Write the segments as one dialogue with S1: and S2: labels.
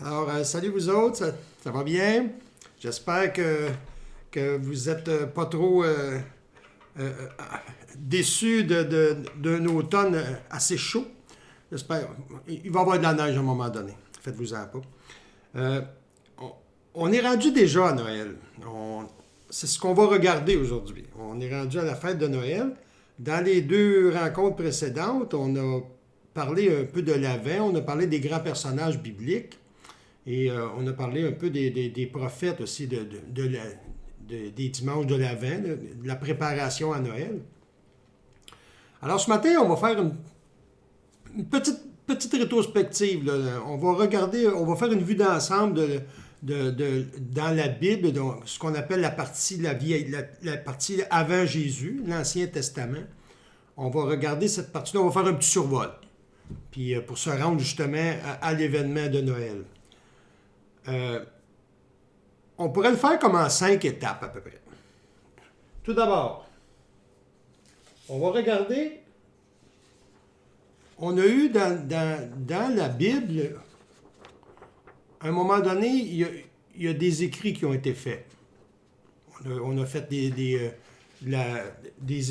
S1: Alors, salut vous autres, ça va bien? J'espère que vous n'êtes pas trop euh, déçus d'un automne assez chaud. J'espère. Il va y avoir de la neige à un moment donné. Faites-vous-en pas. Euh, on, on est rendu déjà à Noël. C'est ce qu'on va regarder aujourd'hui. On est rendu à la fête de Noël. Dans les deux rencontres précédentes, on a parlé un peu de l'Avent, on a parlé des grands personnages bibliques. Et on a parlé un peu des prophètes aussi, des dimanches de l'Avent, de la préparation à Noël. Alors ce matin, on va faire une petite rétrospective. Là. On va regarder, on va faire une vue d'ensemble dans la Bible, donc, ce qu'on appelle la partie, la partie avant Jésus, l'Ancien Testament. On va regarder cette partie-là, on va faire un petit survol. Puis pour se rendre justement à l'événement de Noël. On pourrait le faire comme en 5 étapes à peu près. Tout d'abord, on va regarder. On a eu dans la Bible, à un moment donné, il y a des écrits qui ont été faits. On a fait des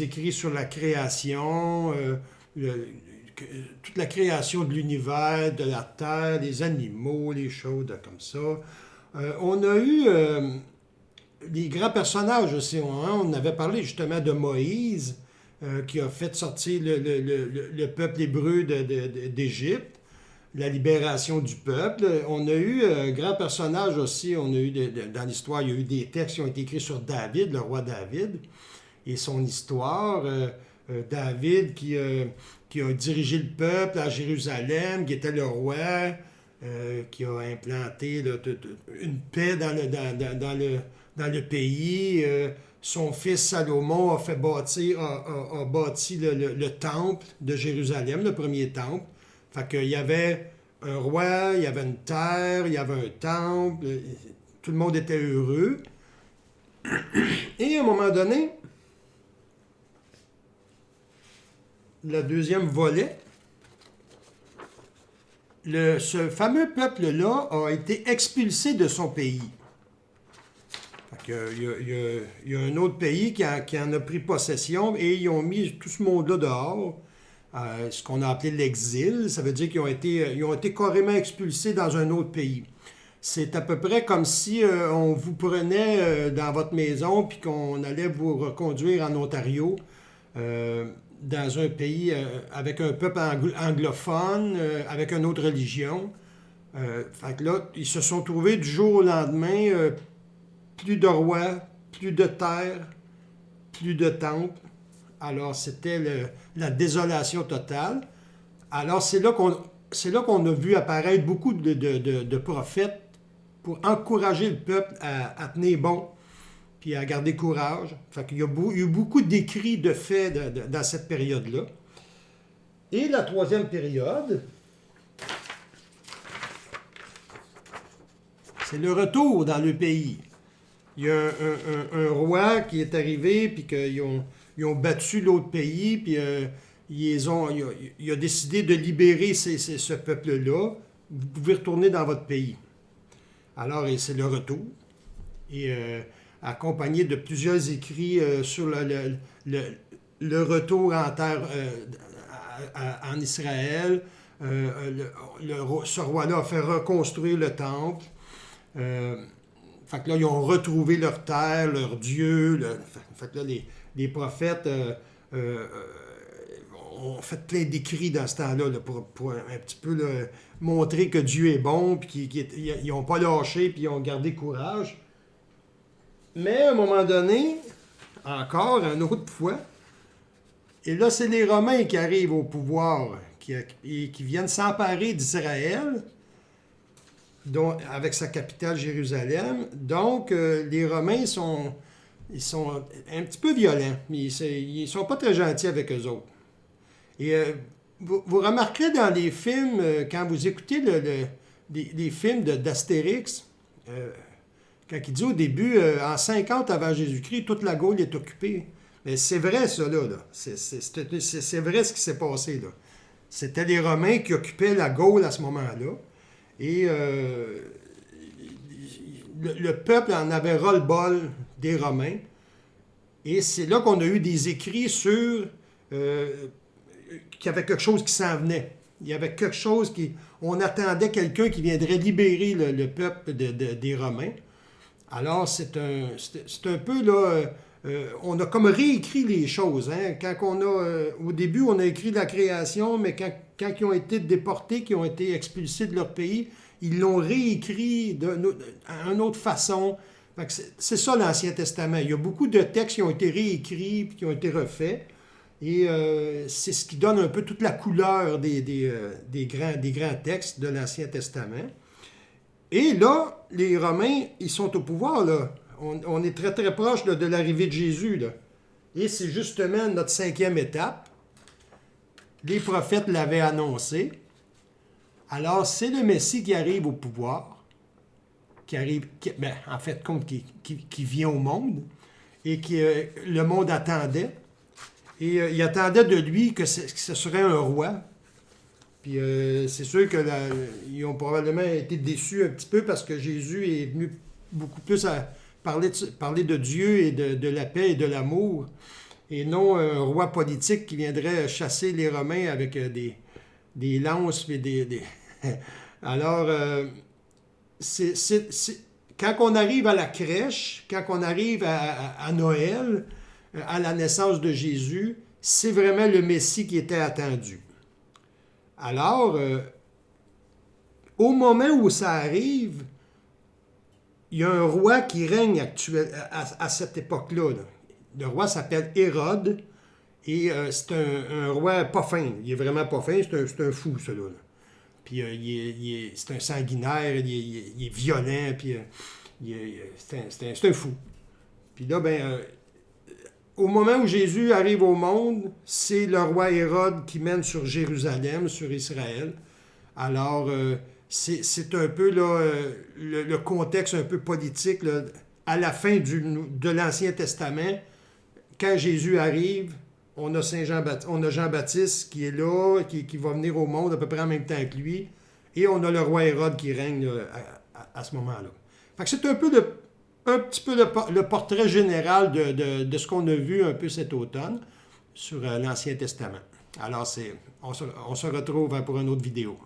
S1: écrits sur la création, toute la création de l'univers, de la terre, des animaux, les choses comme ça. On a eu des grands personnages aussi. On avait parlé justement de Moïse, qui a fait sortir le peuple hébreu d'Égypte, la libération du peuple. On a eu un grand personnage aussi. On a eu dans l'histoire, il y a eu des textes qui ont été écrits sur David, le roi David, et son histoire. David qui a dirigé le peuple à Jérusalem, qui était le roi, qui a implanté une paix dans le pays. Son fils Salomon a bâti le temple de Jérusalem, le premier temple. Fait qu'il y avait un roi, il y avait une terre, il y avait un temple, tout le monde était heureux. Et à un moment donné, le deuxième volet, ce fameux peuple-là a été expulsé de son pays. Il y a un autre pays qui en a pris possession et ils ont mis tout ce monde-là dehors, ce qu'on a appelé l'exil. Ça veut dire qu'ils ont été carrément expulsés dans un autre pays. C'est à peu près comme si on vous prenait dans votre maison puis qu'on allait vous reconduire en Ontario. Dans un pays avec un peuple anglophone, avec une autre religion. Fait que là, ils se sont trouvés du jour au lendemain, plus de rois, plus de terre, plus de temple. Alors, c'était la désolation totale. Alors, c'est là qu'on a vu apparaître beaucoup de prophètes pour encourager le peuple à tenir bon, puis à garder courage. Fait qu'il y a eu beaucoup d'écrits de faits dans cette période-là. Et la troisième période, c'est le retour dans le pays. Il y a un roi qui est arrivé, puis qu'ils ont battu l'autre pays, puis il a décidé de libérer ce peuple-là. Vous pouvez retourner dans votre pays. Alors, c'est le retour. Et accompagné de plusieurs écrits sur le retour en terre en Israël. Ce roi-là a fait reconstruire le temple. Fait que là, ils ont retrouvé leur terre, leur Dieu. Fait que là, les prophètes ont fait plein d'écrits dans ce temps-là là, pour un petit peu là, montrer que Dieu est bon, puis qu'ils n'ont pas lâché, puis ils ont gardé courage. Mais à un moment donné, encore une autre fois, et là, c'est les Romains qui arrivent au pouvoir, qui viennent s'emparer d'Israël, avec sa capitale Jérusalem. Donc, les Romains, ils sont un petit peu violents, mais ils ne sont pas très gentils avec eux autres. Et vous remarquerez dans les films, quand vous écoutez les films d'Astérix, quand il dit au début, en 50 avant Jésus-Christ, toute la Gaule est occupée. Mais c'est vrai, ça, là. C'est vrai ce qui s'est passé, là. C'était les Romains qui occupaient la Gaule à ce moment-là. Et le peuple en avait ras-le-bol des Romains. Et c'est là qu'on a eu des écrits sur qu'il y avait quelque chose qui s'en venait. Il y avait quelque chose qui... On attendait quelqu'un qui viendrait libérer le peuple des Romains. Alors, c'est un peu, là... on a comme réécrit les choses. Hein? Quand on a... au début, on a écrit la création, mais quand ils ont été déportés, qui ont été expulsés de leur pays, ils l'ont réécrit d'une autre façon. C'est ça l'Ancien Testament. Il y a beaucoup de textes qui ont été réécrits puis qui ont été refaits. Et c'est ce qui donne un peu toute la couleur des grands textes de l'Ancien Testament. Et là, les Romains, ils sont au pouvoir. Là. On est très, très proche là, de l'arrivée de Jésus. Là. Et c'est justement notre 5e étape. Les prophètes l'avaient annoncé. Alors, c'est le Messie qui arrive au pouvoir, en fait, qui vient au monde et que le monde attendait. Et il attendait de lui que ce serait un roi. Puis c'est sûr qu'ils ont probablement été déçus un petit peu parce que Jésus est venu beaucoup plus à parler de Dieu et de la paix et de l'amour, et non un roi politique qui viendrait chasser les Romains avec des lances et des... Alors, quand on arrive à la crèche, quand on arrive à Noël, à la naissance de Jésus, c'est vraiment le Messie qui était attendu. Alors, au moment où ça arrive, il y a un roi qui règne à cette époque-là. Là. Le roi s'appelle Hérode, et c'est un roi pas fin. Il est vraiment pas fin, c'est un fou, celui-là. Puis c'est un sanguinaire, il est violent, puis c'est un fou. Puis là, au moment où Jésus arrive au monde, c'est le roi Hérode qui mène sur Jérusalem, sur Israël. Alors, c'est un peu là, le contexte un peu politique. Là, à la fin de l'Ancien Testament, quand Jésus arrive, on a Jean-Baptiste qui est là, qui va venir au monde à peu près en même temps que lui, et on a le roi Hérode qui règne là, à ce moment-là. Fait que c'est un petit peu le portrait général de ce qu'on a vu un peu cet automne sur l'Ancien Testament. Alors, on se retrouve pour une autre vidéo.